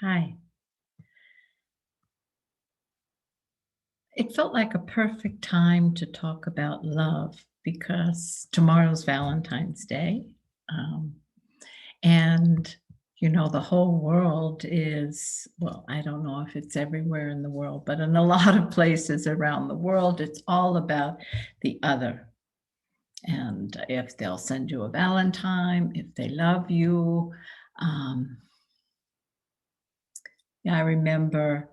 Hi. It felt like a perfect time to talk about love because tomorrow's Valentine's Day. Um, and, the whole world is, well, I don't know if it's everywhere in the world, but in a lot of places around the world, it's all about the other. And if they'll send you a Valentine, if they love you. Um, yeah, I remember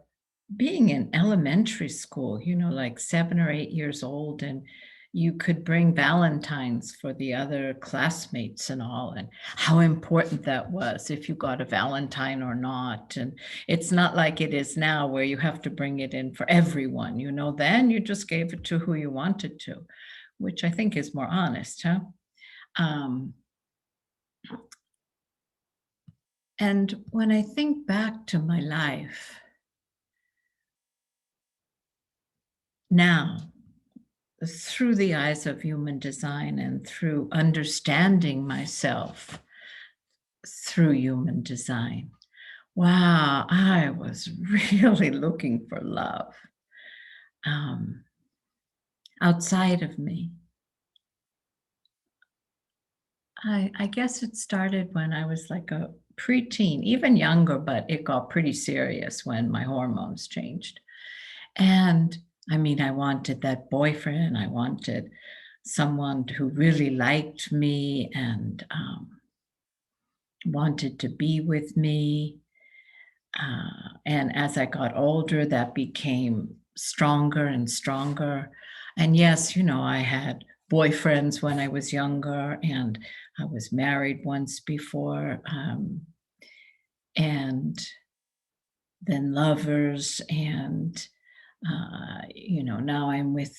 being in elementary school, like 7 or 8 years old, and you could bring valentines for the other classmates and all, and how important that was if you got a valentine or not. And it's not like it is now where you have to bring it in for everyone, then you just gave it to who you wanted to, which I think is more honest, huh? Um, and when I think back to my life now, through the eyes of human design and through understanding myself through human design. Wow, I was really looking for love um, outside of me. I guess it started when I was like a preteen, even younger, but it got pretty serious when my hormones changed. And I mean, I wanted that boyfriend, I wanted someone who really liked me and wanted to be with me. And as I got older, that became stronger and stronger. And yes, I had boyfriends when I was younger, and I was married once before, and then lovers. And, now I'm with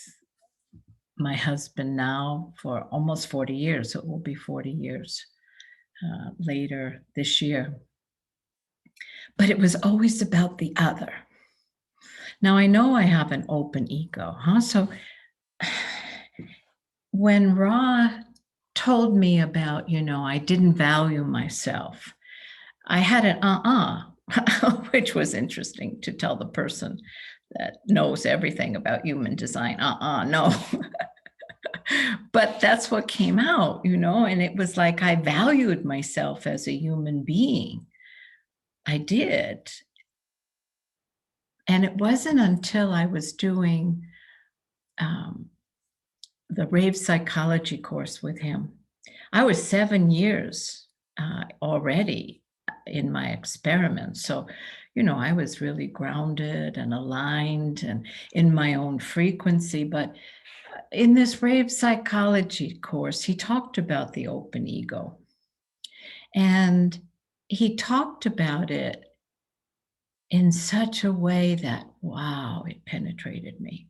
my husband now for almost 40 years. So it will be 40 years later this year. But it was always about the other. Now, I know I have an open ego, huh? So when Ra told me about, I didn't value myself, I had an which was interesting to tell the person that knows everything about human design. No. But that's what came out, and it was like I valued myself as a human being. I did. And it wasn't until I was doing um, the rave psychology course with him. I was 7 years already in my experiment. So, I was really grounded and aligned and in my own frequency. But in this rave psychology course, he talked about the open ego. And he talked about it in such a way that, wow, it penetrated me.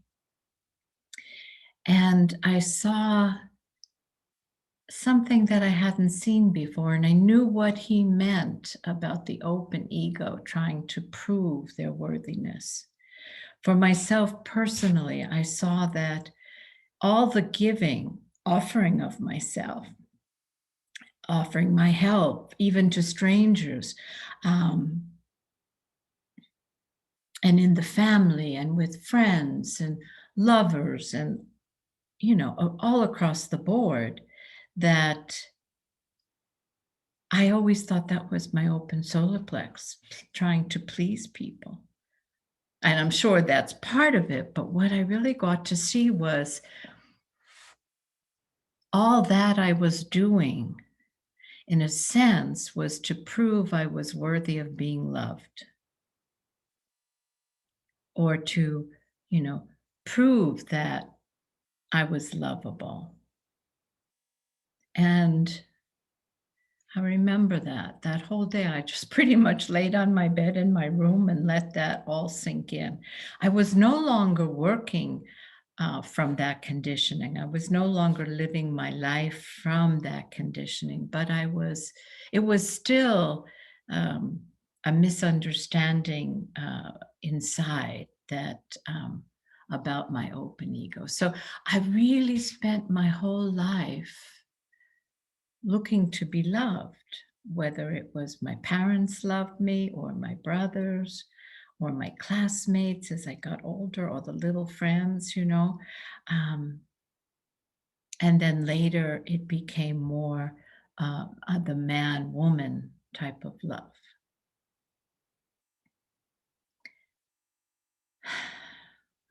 And I saw something that I hadn't seen before, and I knew what he meant about the open ego trying to prove their worthiness. For myself personally, I saw that all the giving, offering of myself, offering my help, even to strangers, um, and in the family and with friends and lovers and, all across the board, that I always thought that was my open solar plex, trying to please people. And I'm sure that's part of it, but what I really got to see was all that I was doing, in a sense, was to prove I was worthy of being loved, or to, prove that I was lovable. And I remember that whole day, I just pretty much laid on my bed in my room and let that all sink in. I was no longer working from that conditioning. I was no longer living my life from that conditioning, but it was still um, a misunderstanding inside that about my open ego. So I really spent my whole life looking to be loved, whether it was my parents loved me or my brothers or my classmates as I got older or the little friends, Um, and then later it became more the man woman type of love.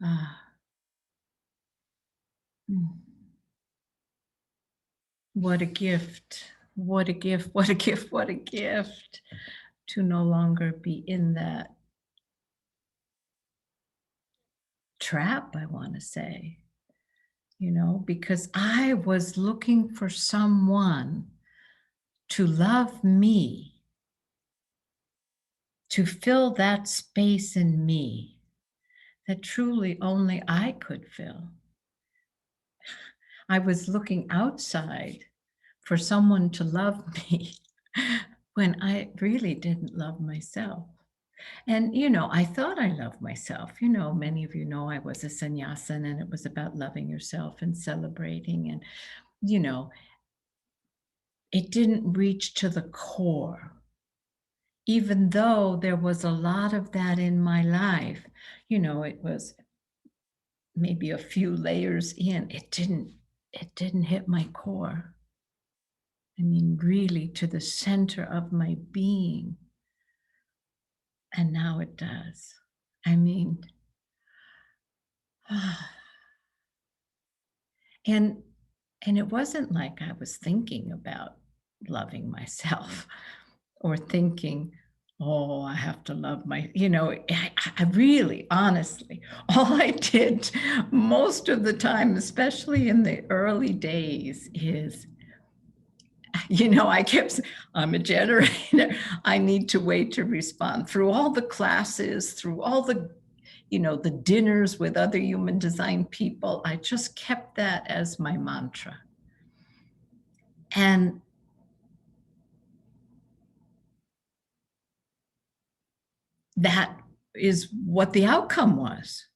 Ah, mm. What a gift. What a gift. What a gift. What a gift to no longer be in that trap, I want to say, because I was looking for someone to love me, to fill that space in me that truly only I could fill. I was looking outside for someone to love me when I really didn't love myself. And, I thought I loved myself. Many of you know I was a sannyasin and it was about loving yourself and celebrating. And, you know, it didn't reach to the core, even though there was a lot of that in my life. It was maybe a few layers in. It didn't hit my core. I mean, really to the center of my being. And now it does. I mean, and and it wasn't like I was thinking about loving myself or thinking, oh, I have to love I really, honestly, all I did most of the time, especially in the early days, is I kept, I'm a generator. I need to wait to respond through all the classes, through all the dinners with other human design people. I just kept that as my mantra. And that is what the outcome was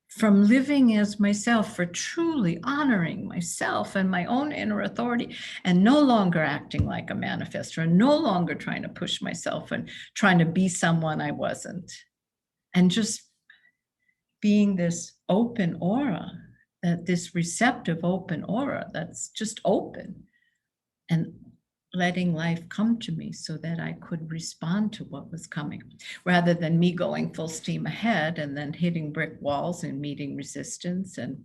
from living as myself, for truly honoring myself and my own inner authority, and no longer acting like a manifestor, and no longer trying to push myself and trying to be someone I wasn't, and just being this open aura, that this receptive open aura that's just open, and letting life come to me so that I could respond to what was coming, rather than me going full steam ahead and then hitting brick walls and meeting resistance and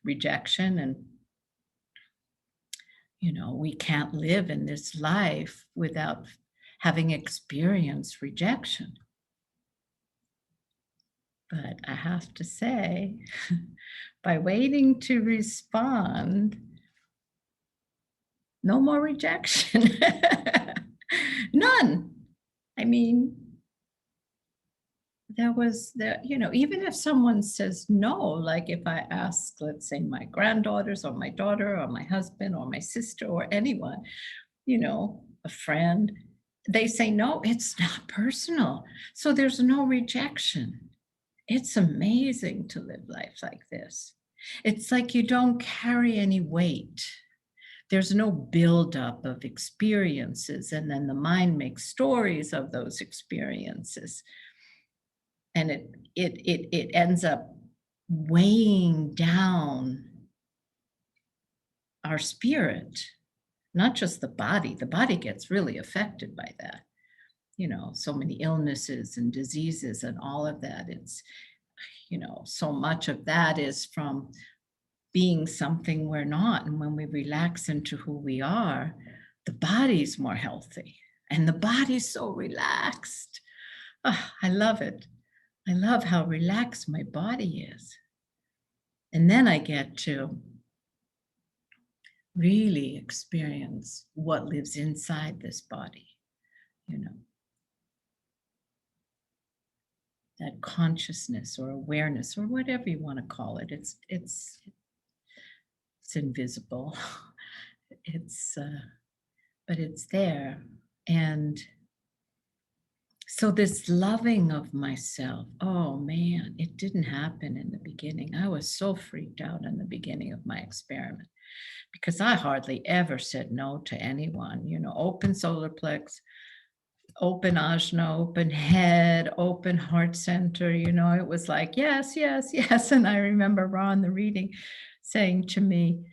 rejection. And, we can't live in this life without having experienced rejection. But I have to say, by waiting to respond, no more rejection. None. I mean, even if someone says no, like if I ask, let's say, my granddaughters or my daughter or my husband or my sister or anyone, a friend, they say no, it's not personal. So there's no rejection. It's amazing to live life like this. It's like you don't carry any weight. There's no buildup of experiences, and then the mind makes stories of those experiences. And it ends up weighing down our spirit, not just the body. The body gets really affected by that. So many illnesses and diseases and all of that. It's, so much of that is from being something we're not. And when we relax into who we are, the body's more healthy and the body's so relaxed. Oh, I love it. I love how relaxed my body is. And then I get to really experience what lives inside this body, you know, that consciousness or awareness or whatever you want to call it. It's invisible. It's but it's there. And So this loving of myself, oh man, it didn't happen in the beginning. I was so freaked out in the beginning of my experiment because I hardly ever said no to anyone. Open solar plex, open ajna, open head, open heart center. It was like, yes, yes, yes. And I remember Ron, the reading, saying to me,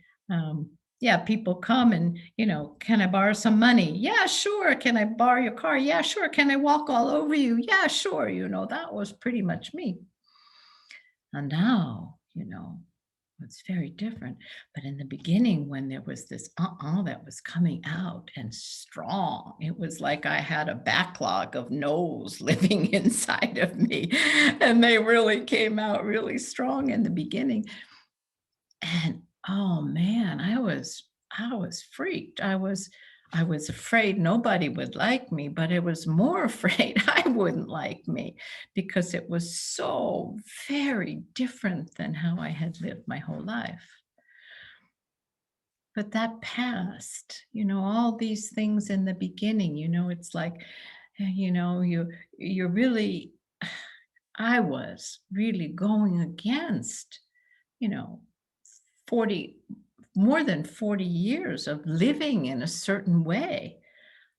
yeah, people come and, can I borrow some money? Yeah, sure. Can I borrow your car? Yeah, sure. Can I walk all over you? Yeah, sure. That was pretty much me. And now, it's very different. But in the beginning, when there was this that was coming out and strong, it was like I had a backlog of no's living inside of me. And they really came out really strong in the beginning. And oh man, I was freaked. I was afraid nobody would like me, but I was more afraid I wouldn't like me because it was so very different than how I had lived my whole life. But that passed, all these things in the beginning, it's like, you're really, I was really going against, you know, 40, more than 40 years of living in a certain way.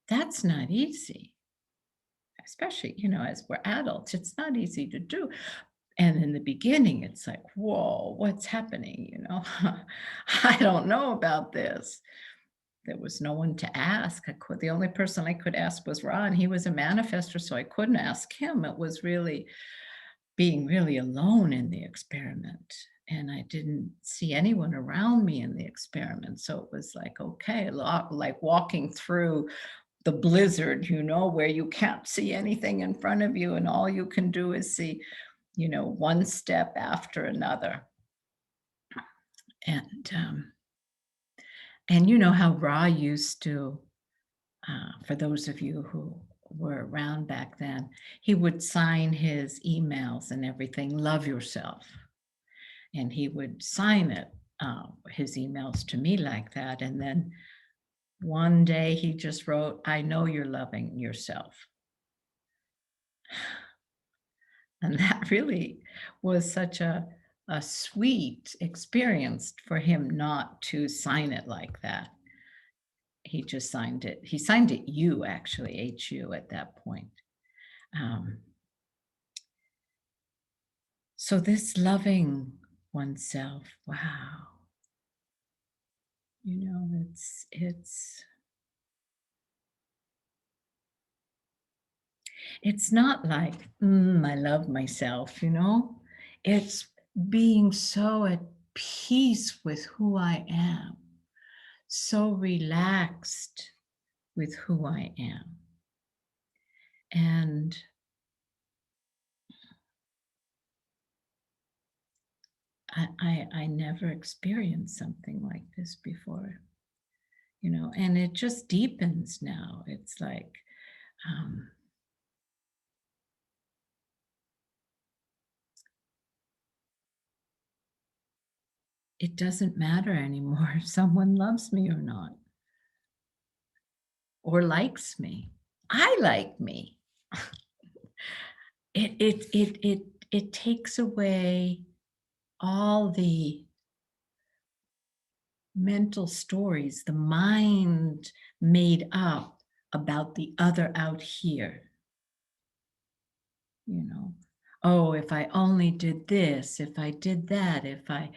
That's not easy, especially, as we're adults, it's not easy to do. And in the beginning, it's like, whoa, what's happening? I don't know about this. There was no one to ask. The only person I could ask was Ron. He was a manifester, so I couldn't ask him. It was really being really alone in the experiment. And I didn't see anyone around me in the experiment. So it was like, okay, like walking through the blizzard, where you can't see anything in front of you, and all you can do is see, one step after another. And you know how Ra used to, for those of you who were around back then, he would sign his emails and everything, love yourself. And he would sign it, his emails to me like that. And then one day he just wrote, I know you're loving yourself. And that really was such a sweet experience for him not to sign it like that. He just signed it. He signed it you, actually, HU at that point. So this loving oneself, wow. It's not like, I love myself, It's being so at peace with who I am, so relaxed with who I am. And I never experienced something like this before, and it just deepens now. It's like, it doesn't matter anymore if someone loves me or not, or likes me. I like me. It takes away all the mental stories the mind made up about the other out here. Oh, if I only did this, if I did that, if I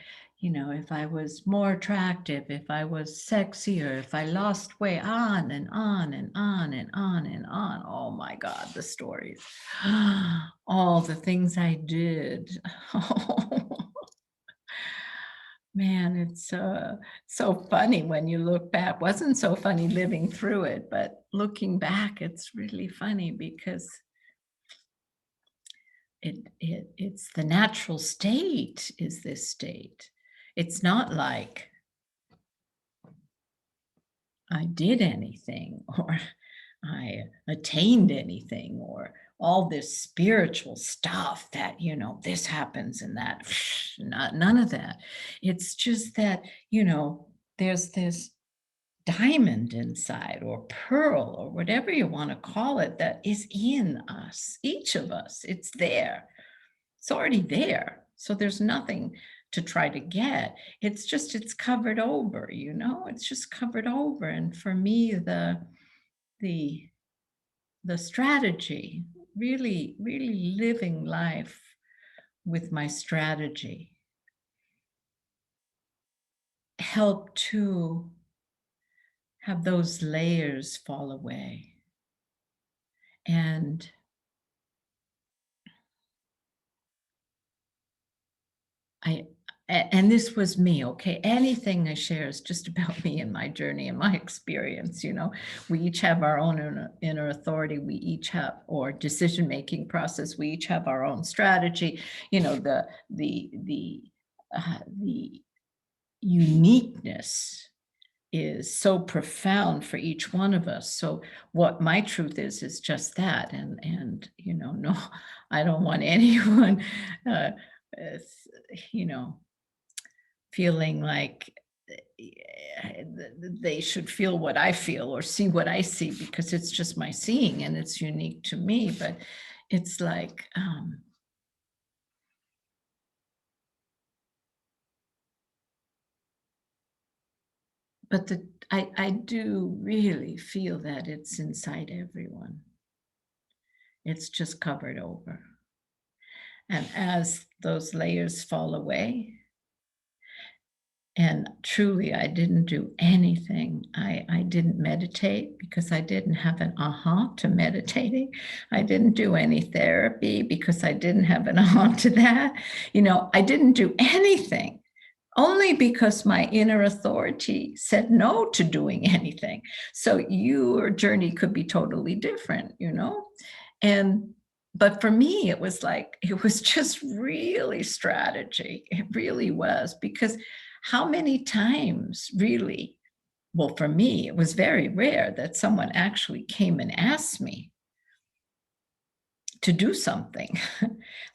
was more attractive, if I was sexier, if I lost weight, on and on and on and on and on. Oh my God, the stories. All the things I did. Man, it's so funny when you look back. Wasn't so funny living through it, but looking back, it's really funny because it's the natural state is this state. It's not like I did anything or I attained anything or all this spiritual stuff that, this happens and that, none of that. It's just that, there's this diamond inside, or pearl, or whatever you want to call it, that is in us, each of us. It's there. It's already there. So there's nothing to try to get. It's just, it's covered over, it's just covered over. And for me, the the strategy, really living life with my strategy, help to have those layers fall away. And I and this was me, okay? Anything I share is just about me and my journey and my experience. We each have our own inner authority. We each have, or decision-making process. We each have our own strategy. The uniqueness is so profound for each one of us. So what my truth is just that. And no, I don't want anyone, uh, uh, you know, feeling like they should feel what I feel or see what I see, because it's just my seeing and it's unique to me. But it's like, but I do really feel that it's inside everyone. It's just covered over. And as those layers fall away, and truly, I didn't do anything. I didn't meditate because I didn't have an aha to meditating. I didn't do any therapy because I didn't have an aha to that. I didn't do anything only because my inner authority said no to doing anything. So your journey could be totally different. And but for me, it was just really strategy. It really was, because how many times really, well, for me, it was very rare that someone actually came and asked me to do something,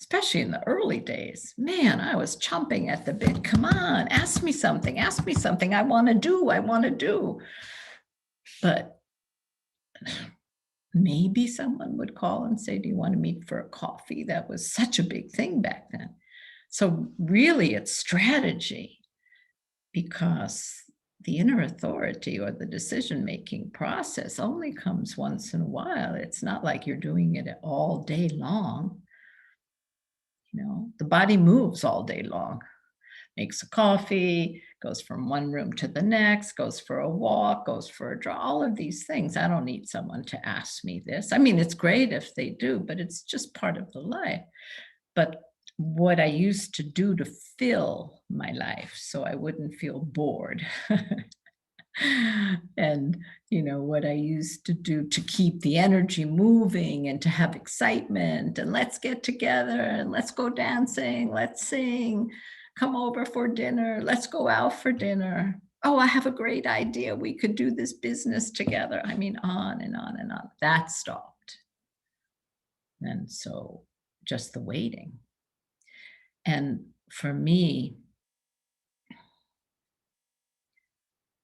especially in the early days. Man, I was chomping at the bit. Come on, ask me something. Ask me something. I want to do. I want to do. But maybe someone would call and say, do you want to meet for a coffee? That was such a big thing back then. So really, it's strategy, because the inner authority or the decision-making process only comes once in a while. It's not like you're doing it all day long. The body moves all day long, makes a coffee, goes from one room to the next, goes for a walk, goes for a draw, all of these things. I don't need someone to ask me this. I mean, it's great if they do, but it's just part of the life. But what I used to do to fill my life so I wouldn't feel bored. And what I used to do to keep the energy moving and to have excitement, and let's get together and let's go dancing, let's sing, come over for dinner, let's go out for dinner. Oh, I have a great idea, we could do this business together. I mean, on and on and on. That stopped. And so just the waiting. And for me,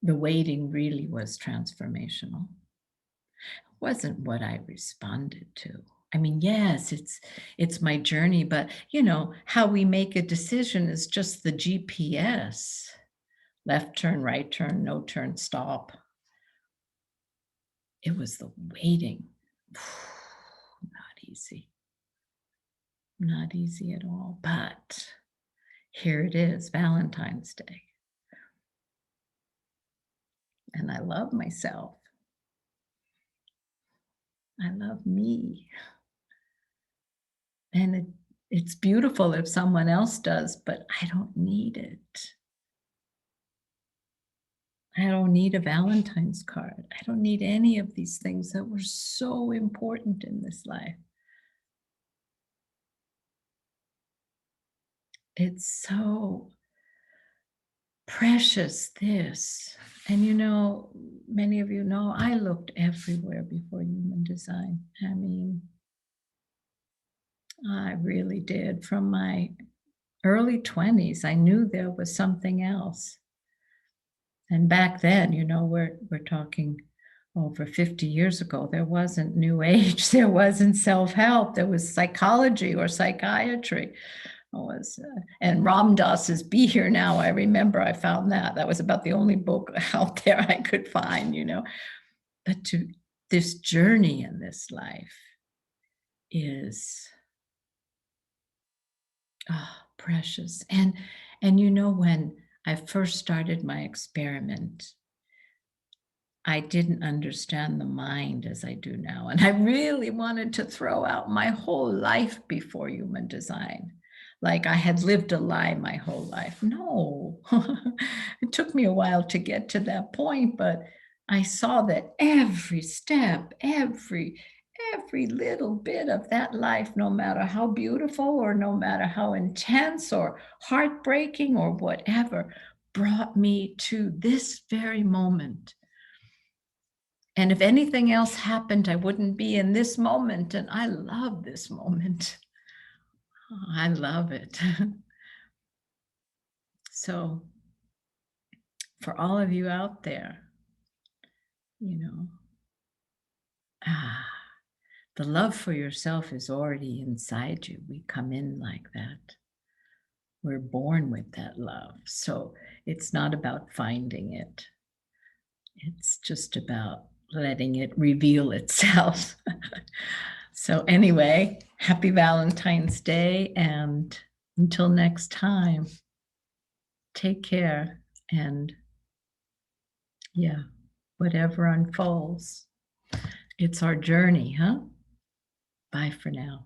the waiting really was transformational. It wasn't what I responded to. I mean, yes, it's my journey, but how we make a decision is just the GPS. Left turn, right turn, no turn, stop. It was the waiting. Not easy. Not easy at all. But here it is, Valentine's Day. And I love myself. I love me. And it's beautiful if someone else does, but I don't need it. I don't need a Valentine's card. I don't need any of these things that were so important in this life. It's so precious, this. And many of you know, I looked everywhere before human design. I mean, I really did. From my early 20s, I knew there was something else. And back then, we're talking over 50 years ago, there wasn't New Age, there wasn't self-help, there was psychology or psychiatry. And Ram Dass's Be Here Now, I remember I found that. That was about the only book out there I could find, But this journey in this life is precious. And when I first started my experiment, I didn't understand the mind as I do now. And I really wanted to throw out my whole life before human design. Like I had lived a lie my whole life. No, it took me a while to get to that point, but I saw that every step, every little bit of that life, no matter how beautiful or no matter how intense or heartbreaking or whatever, brought me to this very moment. And if anything else happened, I wouldn't be in this moment. And I love this moment. I love it. So for all of you out there, the love for yourself is already inside you. We come in like that. We're born with that love. So it's not about finding it. It's just about letting it reveal itself. So anyway, happy Valentine's Day, and until next time, take care, and whatever unfolds, it's our journey, huh? Bye for now.